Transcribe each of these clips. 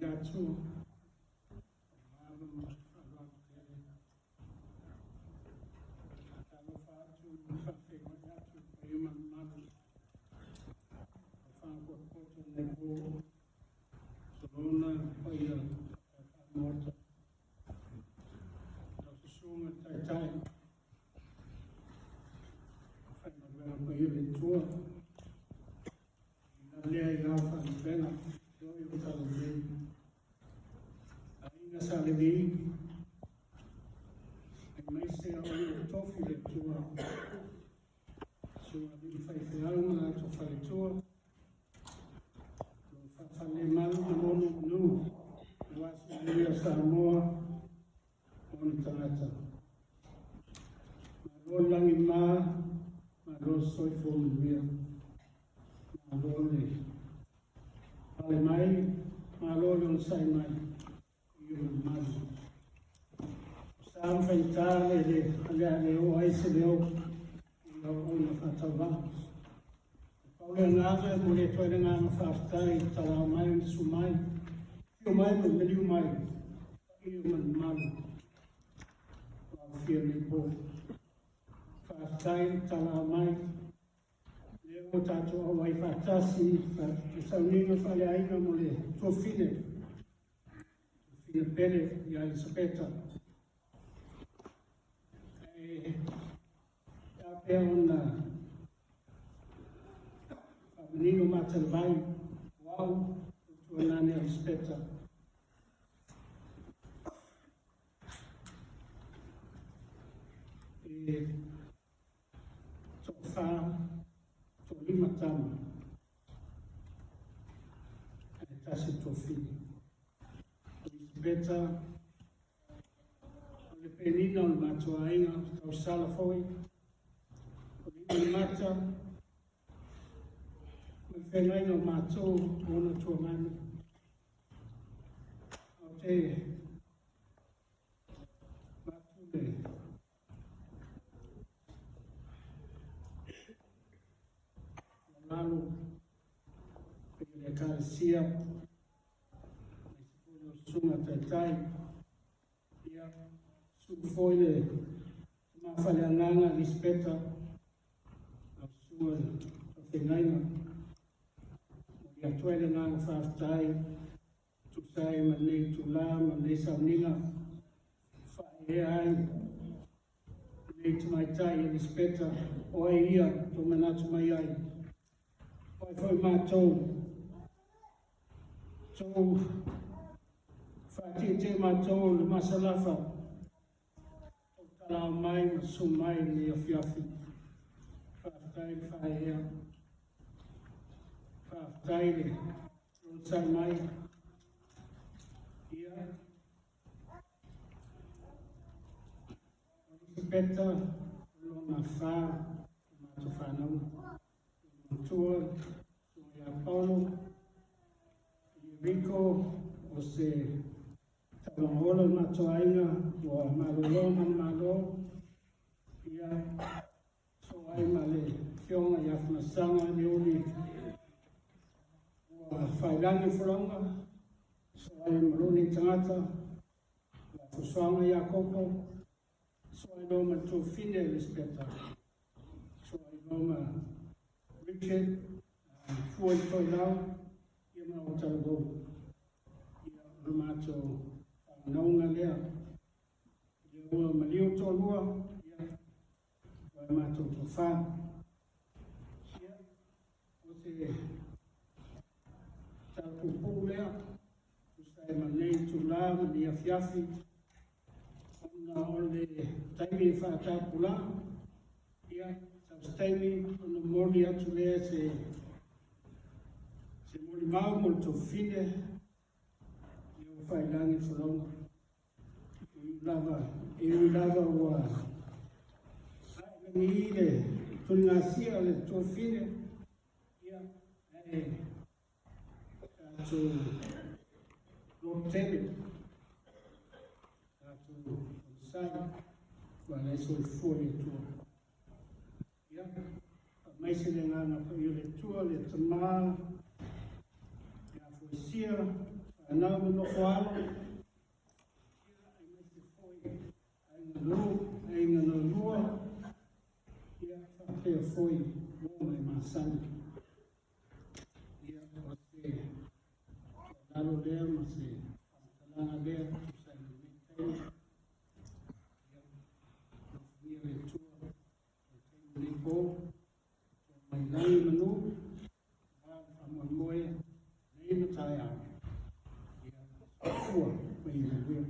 Yatu, Vaafusuaga Jacob Richard, foi toilau, ia mau talagou, ia rumato naunga lea, ia ua maliu tolua, ia vai mato tofa, ia o te talpupu lea, tusai manei tula, mani afiafi, ona ole taimi whaatapula, ia taimi ona moli atu lea se molimau mo to fine eu fai langi whalonga eu lava ua ni ile tunasia le to fine ia to lotele to sai wala so foi to ia mai se le ngana ko ile to le tama sia Anau no whaalo, ai mese foi, ai nganu, ai ngananua, ia whapea foi, o mai masani. Ia o se lalo lea, ma se whatalanga lea, tu sai ni metei, ia nofumia le tua, o te ni po, o mai nai manu, a whamoe, nei na tai au. Sure, when you will.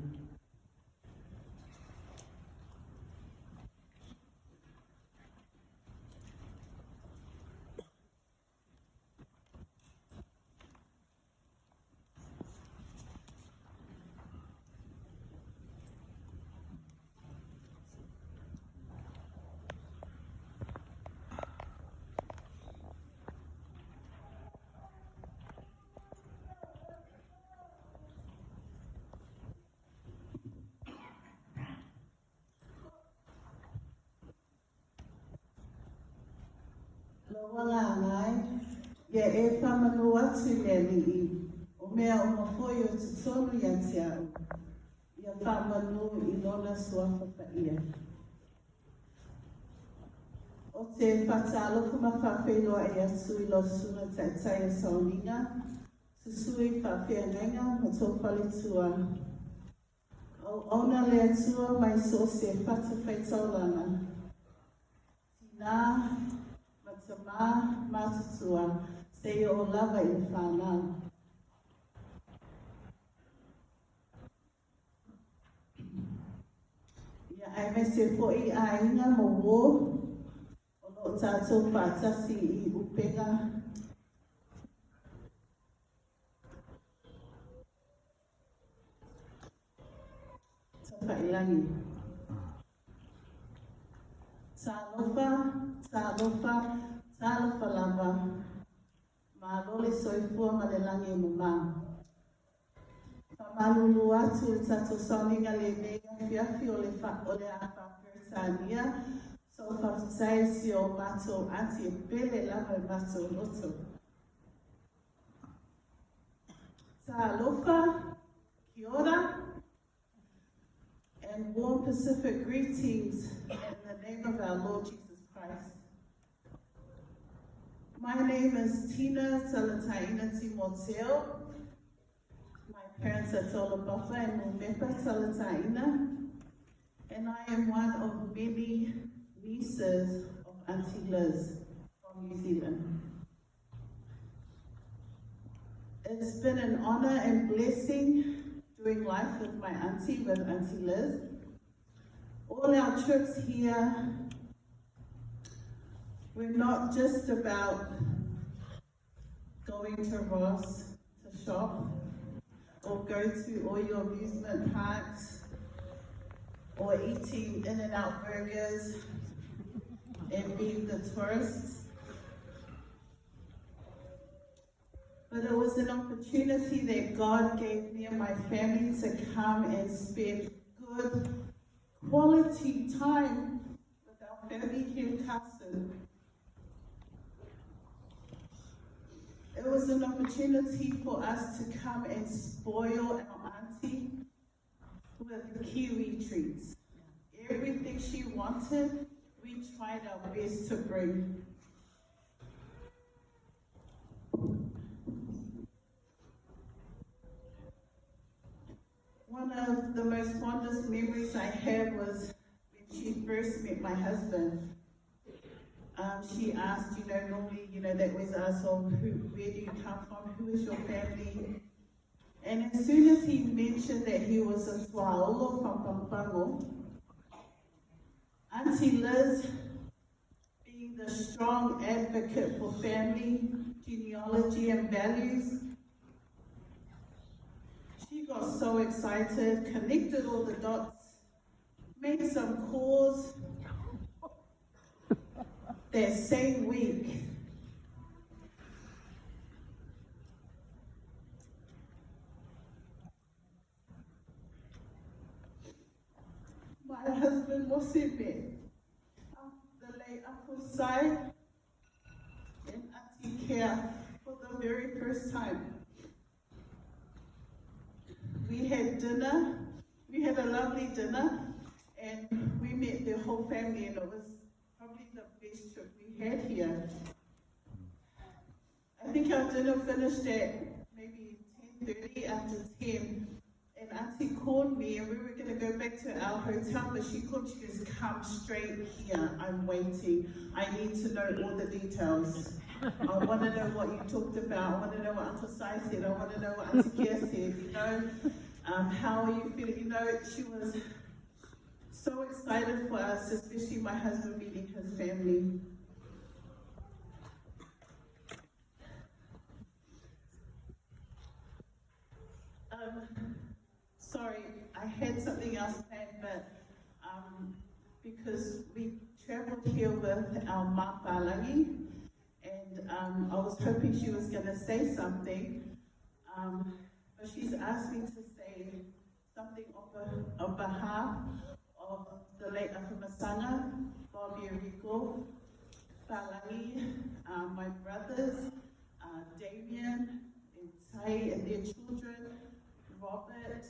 Wanga ngai, ia e whamanu atu lea ni I, o mea o mawhoi o te tonu ia te au, ia whamanu I lona suafaka ia. O te whatalofu ma whawhenua e atu I lo suna tai a sauninga, susui whawhenenga ma tō whalitua. O ona lea tua mai so se whata whaitaulana. Tina Sama matutua se o lava I whanau. Ia ai me se foi a inga mo wo o no tātou whātasi I upenga. Ta whailangi. Tālofa lava, ma lole soifua ma le langi mama. Whamalulu atu I tato sauninga le nega whiawhi o le whapirtania, so whawhitai si o mato anti e pele lava I mato loto. Tālofa, kia ora, and warm Pacific greetings in the name of our Lord Jesus Christ. My name is Tina Talataina Timoteo. My parents are Tolopapa and Mumepa Talataina, and I am one of many nieces of Auntie Liz from New Zealand. It's been an honor and blessing doing life with my auntie, with Auntie Liz. All our trips here we're not just about going to Ross to shop or go to all your amusement parks or eating In-N-Out burgers and being the tourists. But it was an opportunity that God gave me and my family to come and spend good quality time with our family here in Castle. It was an opportunity for us to come and spoil our auntie with Kiwi treats. Everything she wanted, we tried our best to bring. One of the most fondest memories I have was when she first met my husband. She asked, normally, they always ask, where do you come from? Who is your family? And as soon as he mentioned that he was a Tuaolo from Pampango, Auntie Liz, being the strong advocate for family, genealogy, and values, she got so excited, connected all the dots, made some calls. That same week, my husband was in bed. The late Uncle Sai and Auntie Care for the very first time. had dinner. We had a lovely dinner, and we met the whole family, and it was probably the best trip we had here. I think our dinner finished at maybe 10:30 after 10, and Auntie called me, and we were going to go back to our hotel, but she called, she goes, come straight here, I'm waiting. I need to know all the details. I want to know what you talked about. I want to know what Uncle Sai said. I want to know what Auntie Kia said, you know. How are you feeling? You know, she was so excited for us, especially my husband meeting his family. Sorry, I had something else planned, but because we traveled here with our Mapalangi, and I was hoping she was going to say something, but she's asked me to say something on behalf of the late Vaafusuaga Jacob Ieriko, Palangi, my brothers, Damien and Tai and their children, Robert,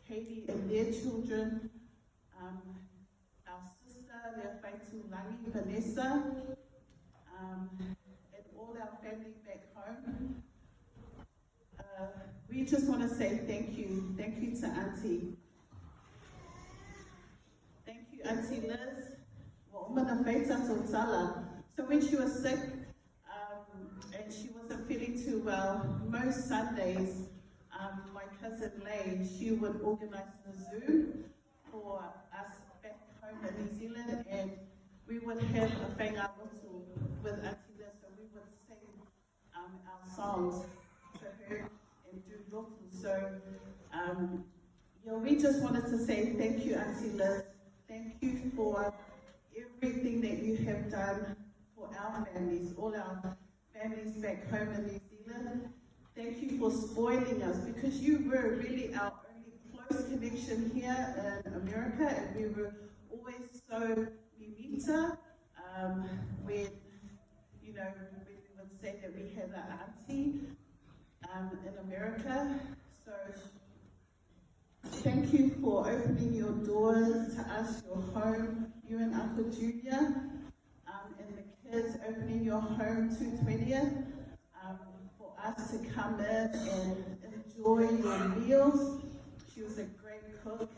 Katie and their children, our sister, their Faitulangi, Vanessa, and all our family back home. We just want to say thank you to Auntie. Thank you, Auntie Liz. So when she was sick and she wasn't feeling too well, most Sundays, my cousin Lay, she would organize the Zoom for us back home in New Zealand, and we would have a whainga rotu with Auntie Liz, so we would sing our songs to her and do rotu. So we just wanted to say thank you, Auntie Liz. Thank you for everything that you have done for our families, all our families back home in New Zealand. Thank you for spoiling us, because you were really our only close connection here in America, and we were always so mimita when we would say that we had an auntie in America. So thank you for opening your doors to us, your home, you and Uncle Junior, and the kids opening your home to 20th. For us to come in and enjoy your meals. She was a great cook.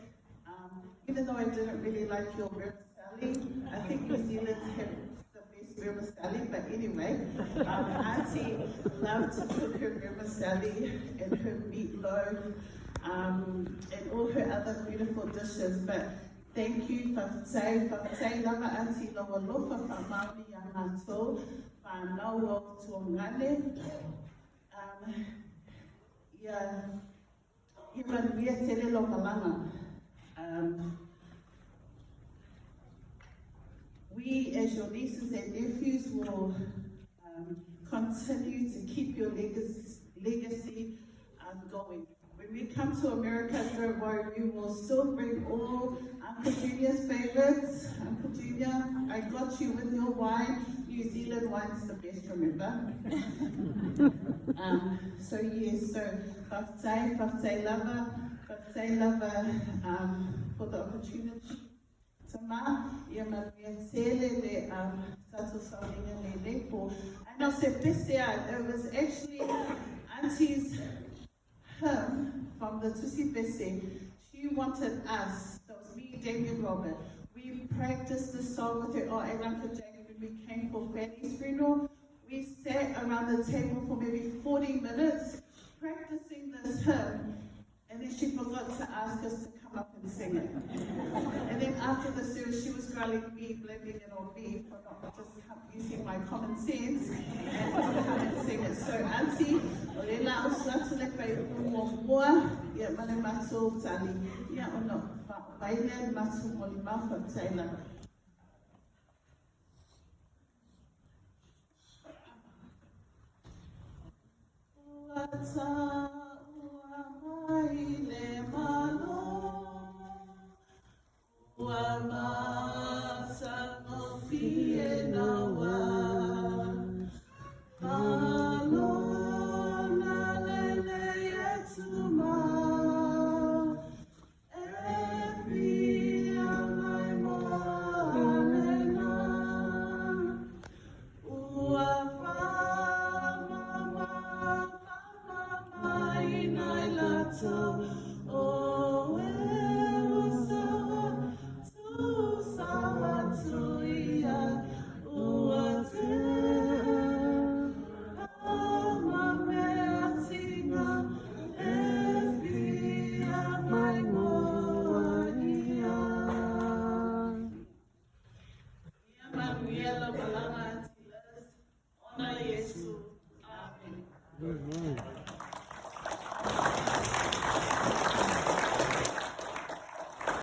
Even though I didn't really like your vermicelli, I think New Zealand's have the best vermicelli, but anyway, Auntie loved to cook her vermicelli and her meatloaf and all her other beautiful dishes. But thank you, Whawhai lava Auntie loa lofa whamauri a mātou, whanau o tuongane. Manuia tele lo malanga. We, as your nieces and nephews, will continue to keep your legacy going. When we come to America, don't worry, we will still bring all Uncle Junior's favorites. Uncle Junior, I got you with your wine. New Zealand wine's the best, remember? So yes, so whawhai lava, for the opportunity. Tama, ia manuia tele le tato sauringa le lepo. And I'll say it was actually Auntie's hymn from the Tusi Bese. She wanted us, so it was me, Damien, Robert. We practiced the song with her, and Uncle Jacob, when we came for Fanny's funeral. We sat around the table for maybe 40 minutes practicing this hymn, and then she forgot to ask us to come up and sing it. And then after the service, she was growling me, blaming it on me for not just using my common sense and to come and sing it. So Auntie, Orela Oslatu le Pai Mua, ya Mane Matu Tali, ya Ono, Baile Matu molimau Whawhai. so